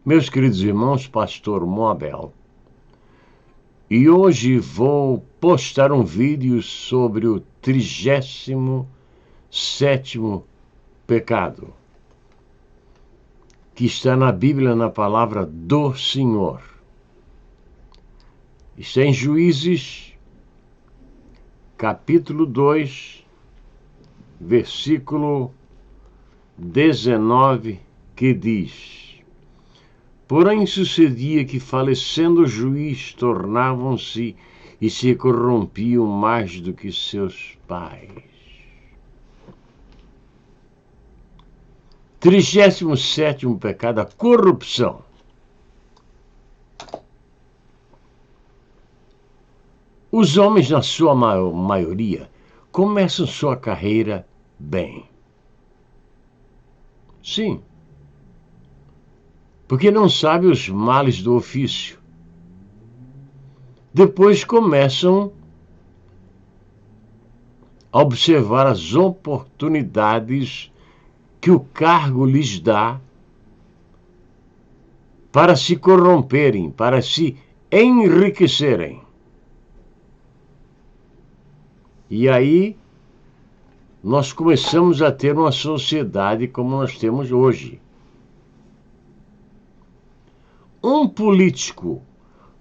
Meus queridos irmãos, Pastor Moabel, e hoje vou postar um vídeo sobre o 37º pecado, que está na Bíblia, na palavra do Senhor. Está em Juízes, capítulo 2, versículo 19, que diz: Porém sucedia que, falecendo o juiz, tornavam-se e se corrompiam mais do que seus pais. 37º pecado, a corrupção. Os homens, na sua maioria, começam sua carreira bem. Sim. Porque não sabem os males do ofício. Depois começam a observar as oportunidades que o cargo lhes dá para se corromperem, para se enriquecerem. E aí nós começamos a ter uma sociedade como nós temos hoje. Um político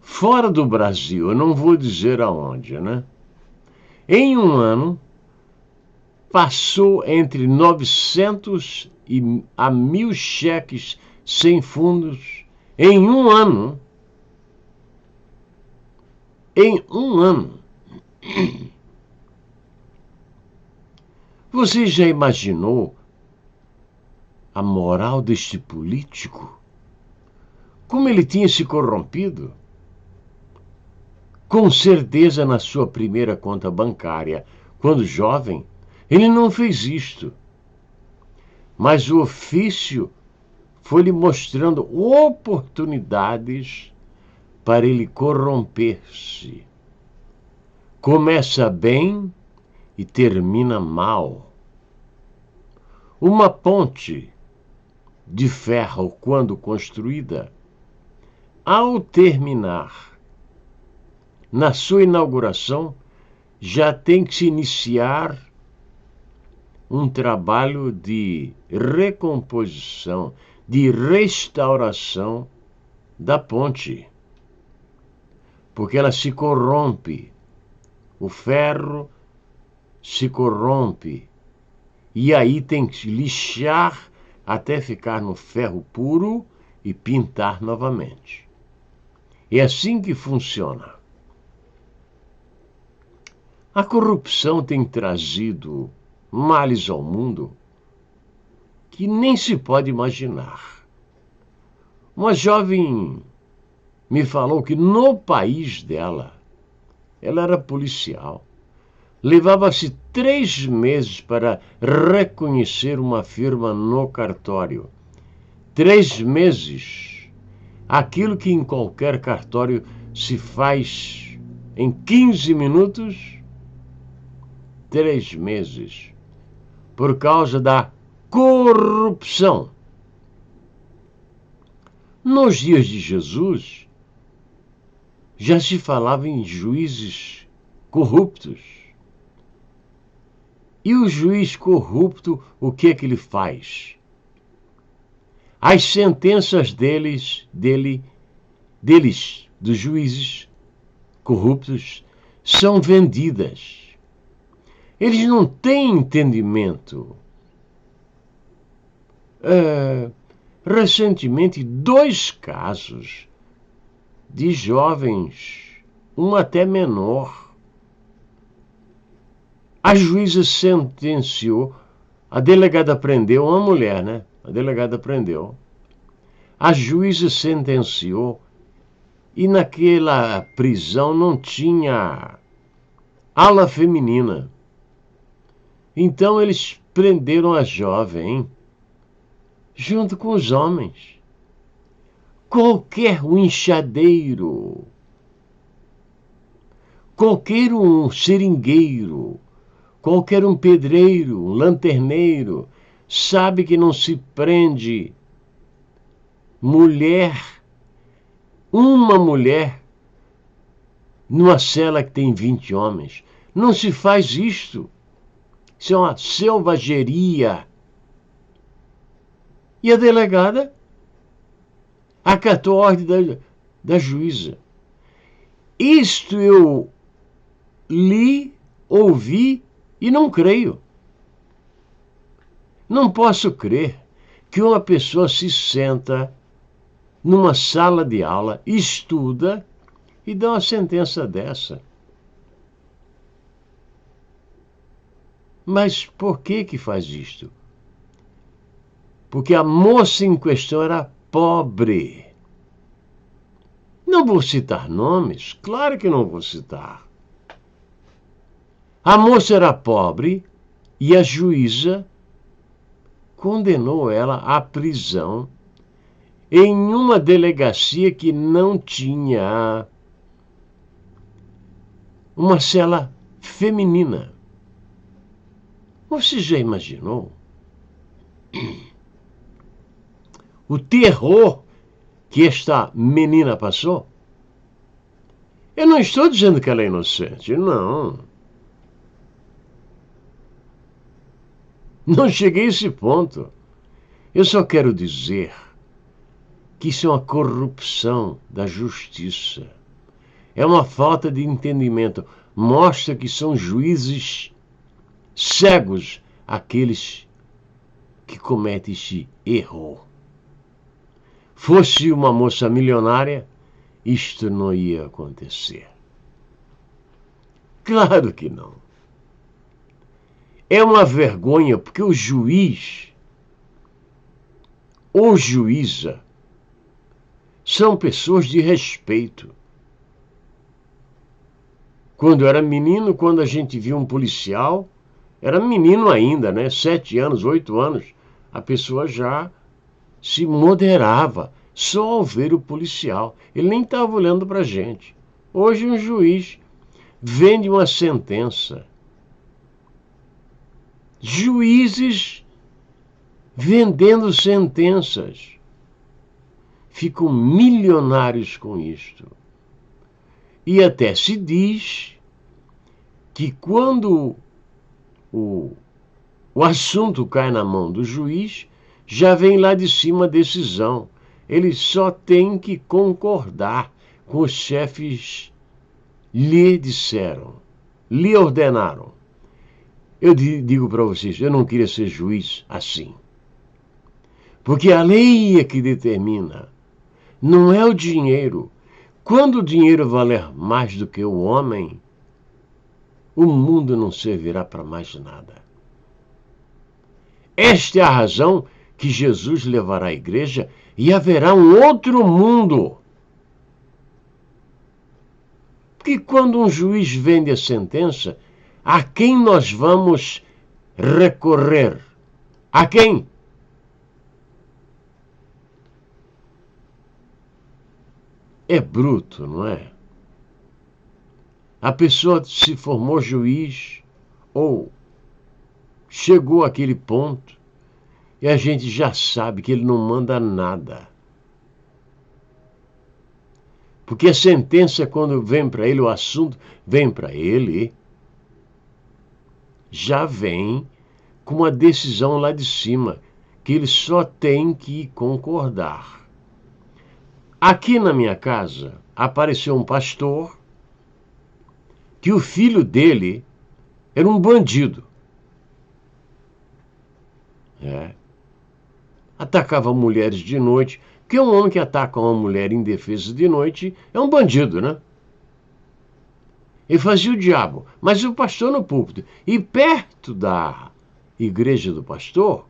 fora do Brasil, eu não vou dizer aonde, né? Em um ano, passou entre 900 a 1.000 cheques sem fundos. Em um ano. Em um ano. Você já imaginou a moral deste político? Como ele tinha se corrompido? Com certeza, na sua primeira conta bancária, quando jovem, ele não fez isto. Mas o ofício foi lhe mostrando oportunidades para ele corromper-se. Começa bem e termina mal. Uma ponte de ferro, quando construída, ao terminar, na sua inauguração, já tem que se iniciar um trabalho de recomposição, de restauração da ponte, porque ela se corrompe, o ferro se corrompe, e aí tem que lixar até ficar no ferro puro e pintar novamente. É assim que funciona. A corrupção tem trazido males ao mundo que nem se pode imaginar. Uma jovem me falou que no país dela, ela era policial, levava-se 3 meses para reconhecer uma firma no cartório. 3 meses. Aquilo que em qualquer cartório se faz em 15 minutos, 3 meses. Por causa da corrupção. Nos dias de Jesus, já se falava em juízes corruptos. E o juiz corrupto, o que é que ele faz? As sentenças dos juízes corruptos, são vendidas. Eles não têm entendimento. Recentemente, 2 casos de jovens, um até menor. A juíza sentenciou, a delegada prendeu, uma mulher, né? A delegada prendeu. A juíza sentenciou e naquela prisão não tinha ala feminina. Então eles prenderam a jovem junto com os homens. Qualquer um enxadeiro, qualquer um seringueiro, qualquer um pedreiro, um lanterneiro, sabe que não se prende uma mulher, numa cela que tem 20 homens. Não se faz isto. Isso é uma selvageria. E a delegada acatou a ordem da juíza. Isto eu li, ouvi e não creio. Não posso crer que uma pessoa se senta numa sala de aula, estuda e dá uma sentença dessa. Mas por que faz isto? Porque a moça em questão era pobre. Não vou citar nomes, claro que não vou citar. A moça era pobre e a juíza condenou ela à prisão em uma delegacia que não tinha uma cela feminina. Você já imaginou o terror que esta menina passou? Eu não estou dizendo que ela é inocente, não. Não cheguei a esse ponto. Eu só quero dizer que isso é uma corrupção da justiça. É uma falta de entendimento. Mostra que são juízes cegos aqueles que cometem esse erro. Fosse uma moça milionária, isto não ia acontecer. Claro que não. É uma vergonha porque o juiz ou juíza são pessoas de respeito. Quando eu era menino, quando a gente via um policial, era menino ainda, né? 7 anos, 8 anos, a pessoa já se moderava só ao ver o policial. Ele nem estava olhando para a gente. Hoje um juiz vende uma sentença. Juízes vendendo sentenças. Ficam milionários com isto. E até se diz que quando o assunto cai na mão do juiz, já vem lá de cima a decisão. Ele só tem que concordar com os chefes lhe disseram, lhe ordenaram. Eu digo para vocês, eu não queria ser juiz assim. Porque a lei é que determina, não é o dinheiro. Quando o dinheiro valer mais do que o homem, o mundo não servirá para mais nada. Esta é a razão que Jesus levará a igreja e haverá um outro mundo. Porque quando um juiz vende a sentença, a quem nós vamos recorrer? A quem? É bruto, não é? A pessoa se formou juiz ou chegou àquele ponto e a gente já sabe que ele não manda nada. Porque a sentença, quando vem para ele, o assunto vem para ele, já vem com uma decisão lá de cima, que ele só tem que concordar. Aqui na minha casa apareceu um pastor que o filho dele era um bandido. Atacava mulheres de noite, porque um homem que ataca uma mulher indefesa de noite é um bandido, né? Ele fazia o diabo, mas o pastor no púlpito. E perto da igreja do pastor,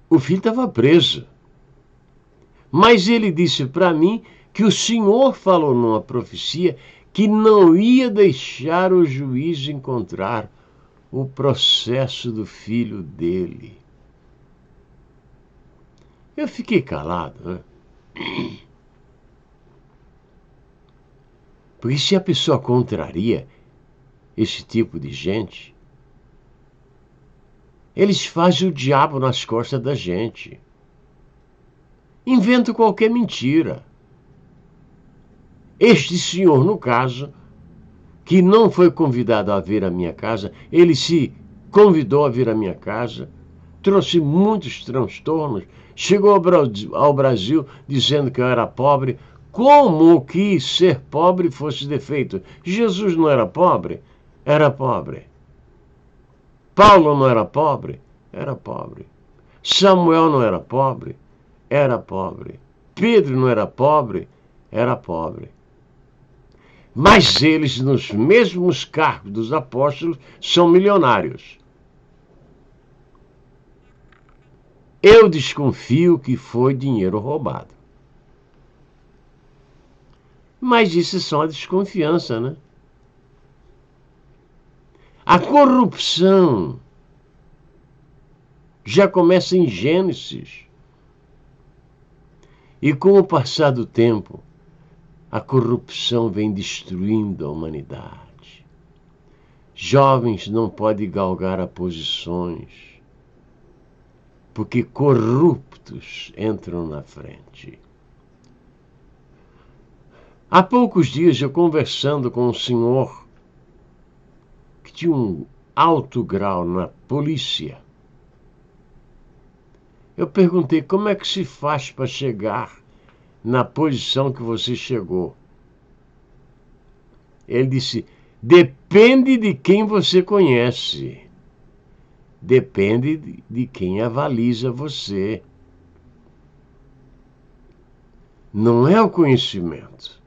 o filho estava preso. Mas ele disse para mim que o Senhor falou numa profecia que não ia deixar o juiz encontrar o processo do filho dele. Eu fiquei calado, né? Porque se a pessoa contraria esse tipo de gente, eles fazem o diabo nas costas da gente. invento qualquer mentira. Este senhor, no caso, que não foi convidado a vir à minha casa, ele se convidou a vir à minha casa, trouxe muitos transtornos, chegou ao Brasil dizendo que eu era pobre. Como que ser pobre fosse defeito? Jesus não era pobre? Era pobre. Paulo não era pobre? Era pobre. Samuel não era pobre? Era pobre. Pedro não era pobre? Era pobre. Mas eles, nos mesmos cargos dos apóstolos, são milionários. Eu desconfio que foi dinheiro roubado. Mas isso é só uma desconfiança, né? A corrupção já começa em Gênesis. E com o passar do tempo, a corrupção vem destruindo a humanidade. Jovens não podem galgar a posições, porque corruptos entram na frente. Há poucos dias, eu conversando com um senhor que tinha um alto grau na polícia, eu perguntei como é que se faz para chegar na posição que você chegou. Ele disse: depende de quem você conhece. Depende de quem avaliza você. Não é o conhecimento.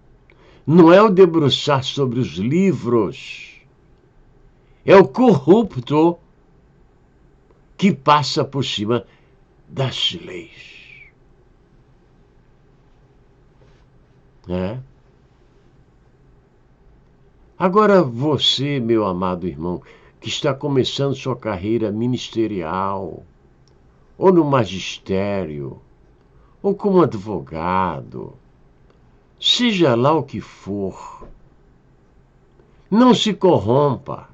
Não é o debruçar sobre os livros. É o corrupto que passa por cima das leis. É? Agora você, meu amado irmão, que está começando sua carreira ministerial, ou no magistério, ou como advogado, seja lá o que for, não se corrompa.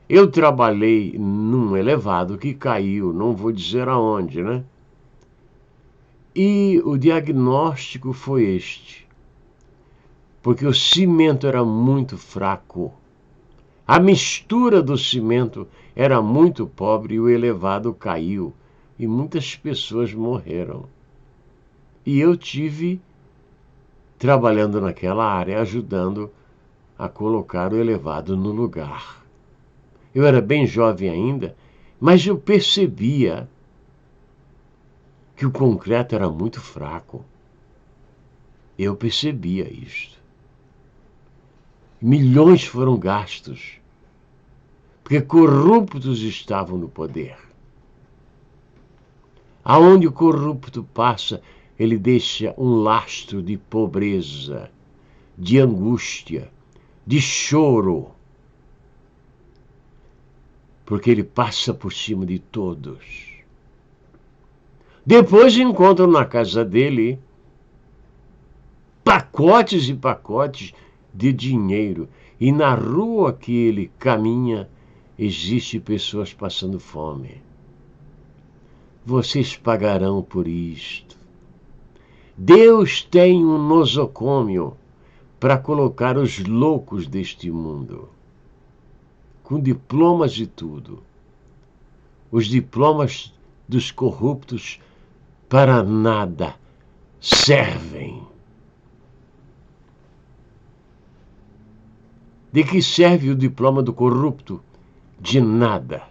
Eu trabalhei num elevado que caiu, não vou dizer aonde, né? E o diagnóstico foi este, porque o cimento era muito fraco. A mistura do cimento era muito pobre e o elevado caiu e muitas pessoas morreram. E eu tive trabalhando naquela área, ajudando a colocar o elevado no lugar. Eu era bem jovem ainda, mas eu percebia que o concreto era muito fraco. Eu percebia isto. Milhões foram gastos, porque corruptos estavam no poder. Aonde o corrupto passa, ele deixa um lastro de pobreza, de angústia, de choro, porque ele passa por cima de todos. Depois encontram na casa dele pacotes e pacotes de dinheiro, e na rua que ele caminha, existe pessoas passando fome. Vocês pagarão por isto. Deus tem um nosocômio para colocar os loucos deste mundo, com diplomas e tudo. Os diplomas dos corruptos para nada servem. De que serve o diploma do corrupto? De nada.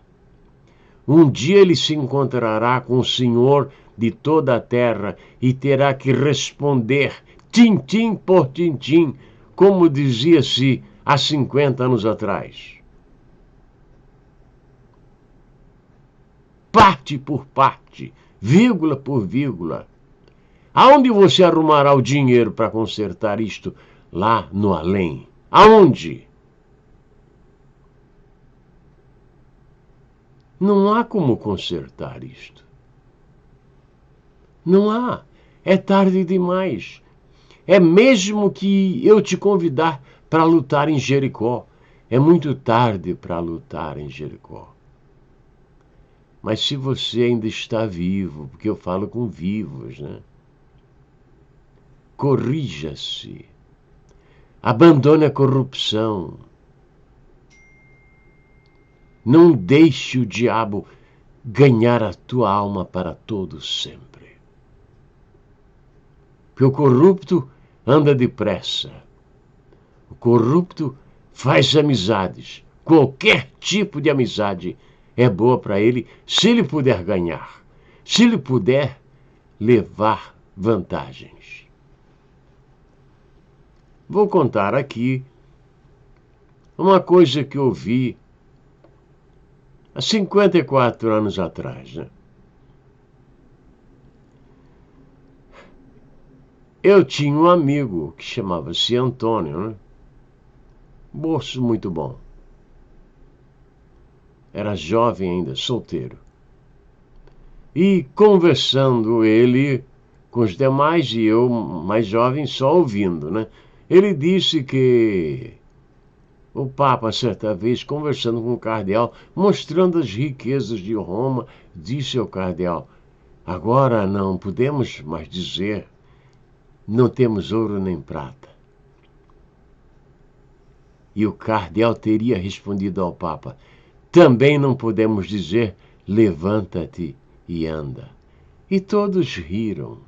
Um dia ele se encontrará com o Senhor de toda a terra e terá que responder tintim por tintim, como dizia-se há 50 anos atrás. Parte por parte, vírgula por vírgula. Aonde você arrumará o dinheiro para consertar isto lá no além? Aonde? Não há como consertar isto. Não há. É tarde demais. É mesmo que eu te convidar para lutar em Jericó. É muito tarde para lutar em Jericó. Mas se você ainda está vivo, porque eu falo com vivos, né? Corrija-se. Abandone a corrupção. Não deixe o diabo ganhar a tua alma para todo sempre. Porque o corrupto anda depressa. O corrupto faz amizades. Qualquer tipo de amizade é boa para ele, se ele puder ganhar, se ele puder levar vantagens. Vou contar aqui uma coisa que eu vi há 54 anos atrás, né? Eu tinha um amigo que chamava-se Antônio, né? Moço muito bom. Era jovem ainda, solteiro. E conversando ele com os demais e eu, mais jovem, só ouvindo, né? Ele disse que o Papa, certa vez, conversando com o cardeal, mostrando as riquezas de Roma, disse ao cardeal: agora não podemos mais dizer, não temos ouro nem prata. E o cardeal teria respondido ao Papa: também não podemos dizer, levanta-te e anda. E todos riram.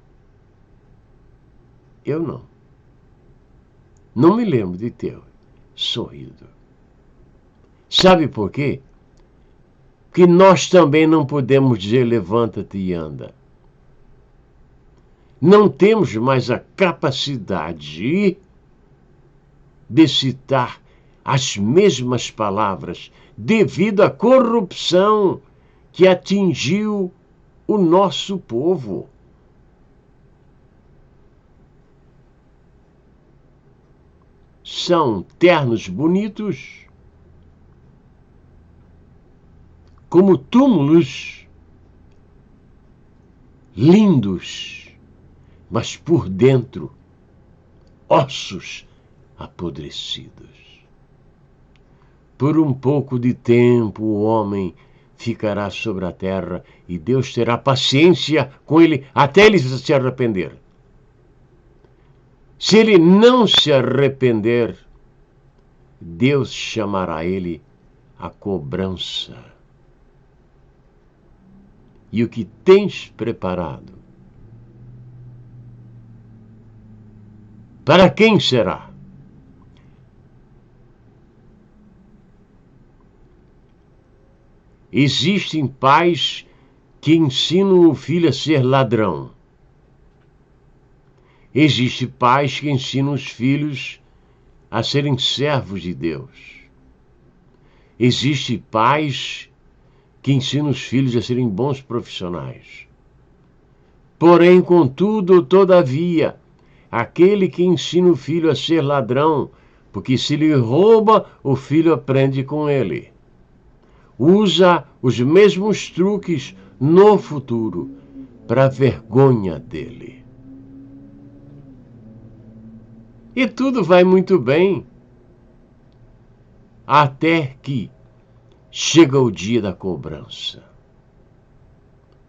Eu não. Não me lembro de ter sorrido. Sabe por quê? Porque nós também não podemos dizer levanta-te e anda. Não temos mais a capacidade de citar as mesmas palavras devido à corrupção que atingiu o nosso povo. São ternos bonitos, como túmulos lindos, mas por dentro, ossos apodrecidos. Por um pouco de tempo o homem ficará sobre a terra e Deus terá paciência com ele até ele se arrepender. Se ele não se arrepender, Deus chamará ele à cobrança. E o que tens preparado? Para quem será? Existem pais que ensinam o filho a ser ladrão. Existem pais que ensinam os filhos a serem servos de Deus. Existem pais que ensinam os filhos a serem bons profissionais. Porém, contudo, todavia, aquele que ensina o filho a ser ladrão, porque se lhe rouba, o filho aprende com ele. Usa os mesmos truques no futuro, para a vergonha dele. E tudo vai muito bem, até que chega o dia da cobrança.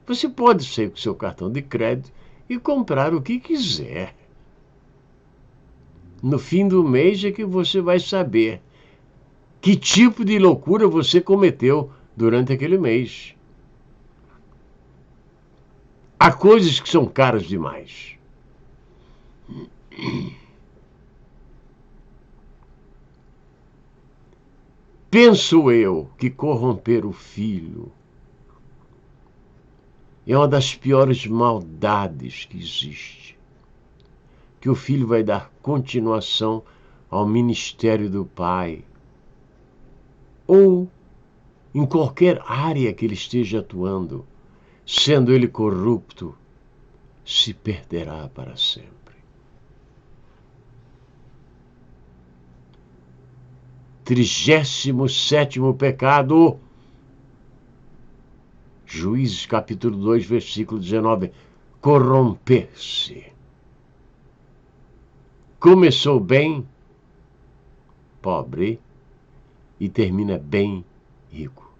Você pode sair com seu cartão de crédito e comprar o que quiser. No fim do mês é que você vai saber que tipo de loucura você cometeu durante aquele mês. Há coisas que são caras demais. Penso eu que corromper o filho é uma das piores maldades que existe. Que o filho vai dar continuação ao ministério do pai, ou em qualquer área que ele esteja atuando, sendo ele corrupto, se perderá para sempre. 37º pecado, Juízes capítulo 2, versículo 19, corromper-se. Começou bem, pobre, e termina bem, rico.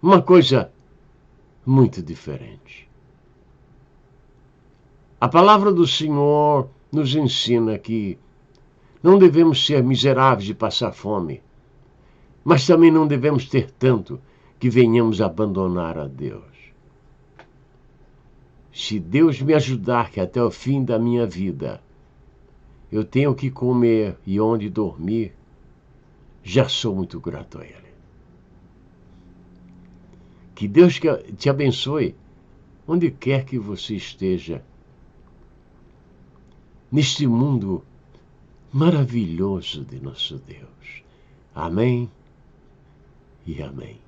uma coisa muito diferente. A palavra do Senhor nos ensina que não devemos ser miseráveis de passar fome, mas também não devemos ter tanto que venhamos abandonar a Deus. Se Deus me ajudar que até o fim da minha vida eu tenho o que comer e onde dormir, já sou muito grato a Ele. Que Deus te abençoe, onde quer que você esteja, neste mundo maravilhoso de nosso Deus. Amém e amém.